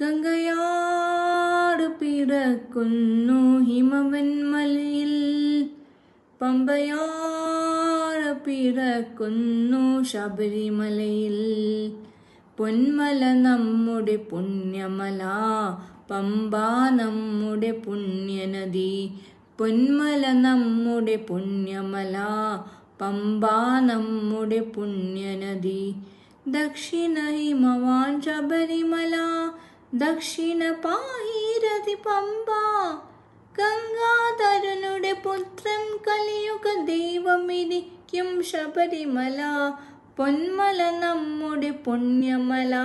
ഗംഗയാറ് പിറക്കുന്നു ഹിമവന്മലയിൽ, പമ്പയാറ് പിറക്കുന്നു ശബരിമലയിൽ. പൊന്മല നമ്മുടെ പുണ്യമല, പമ്പ നമ്മുടെ പുണ്യനദി. പൊന്മല നമ്മുടെ പുണ്യമല, പമ്പ നമ്മുടെ പുണ്യനദി. ദക്ഷിണ ഹിമവാൻ ശബരിമല, ദക്ഷിണ ഭാഗീരഥി പമ്പ. ഗംഗാധരനുടെ പുത്രൻ കലിയുഗ ദൈവമിരിക്കും ശബരിമല. പൊന്മല നമ്മുടെ പുണ്യമല,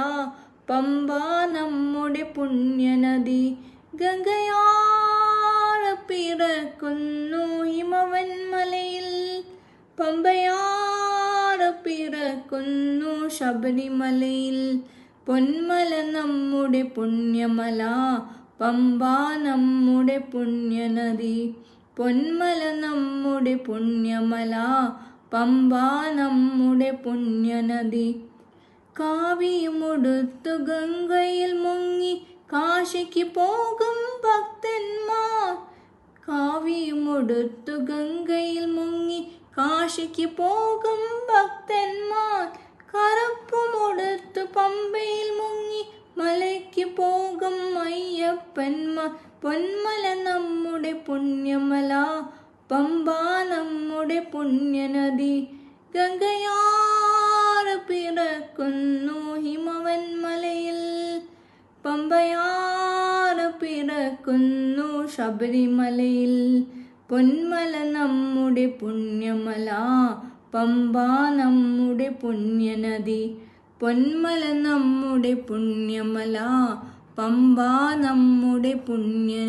പമ്പ നമ്മുടെ പുണ്യനദി. ഗംഗയാറ് പിറക്കുന്നു ഹിമവന്മലയിൽ, പമ്പയാറ് പിറക്കുന്നു ശബരിമലയിൽ. പൊന്മല നമ്മുടെ പുണ്യമല, പമ്പ നമ്മുടെ പുണ്യനദി. പൊന്മല നമ്മുടെ പുണ്യമല, പമ്പ നമ്മുടെ പുണ്യനദി. കാവിയുമുടുത്തു ഗംഗയിൽ മുങ്ങി കാശിക്ക് പോകും ഭക്തന്മാർ. കാവിയുമുടുത്തു ഗംഗയിൽ മുങ്ങി കാശിക്ക് പോകും ഭക്തന്മാർ. കറുപ്പുമുടുത്തു പമ്പയിൽ മുങ്ങി മലയ്ക്ക് പോകും അയ്യപ്പന്മാർ. പൊന്മല നമ്മുടെ പുണ്യമല, പമ്പ നമ്മുടെ പുണ്യനദി. ഗംഗയാറ് പിറക്കുന്നു ഹിമവന്മലയിൽ, പമ്പയാറ് പിറക്കുന്നു ശബരിമലയിൽ. പൊന്മല നമ്മുടെ പുണ്യമല, പമ്പ നമ്മുടെ പുണ്യനദി. പൊന്മല നമ്മുടെ പുണ്യമല, പമ്പ നമ്മുടെ പുണ്യനദി.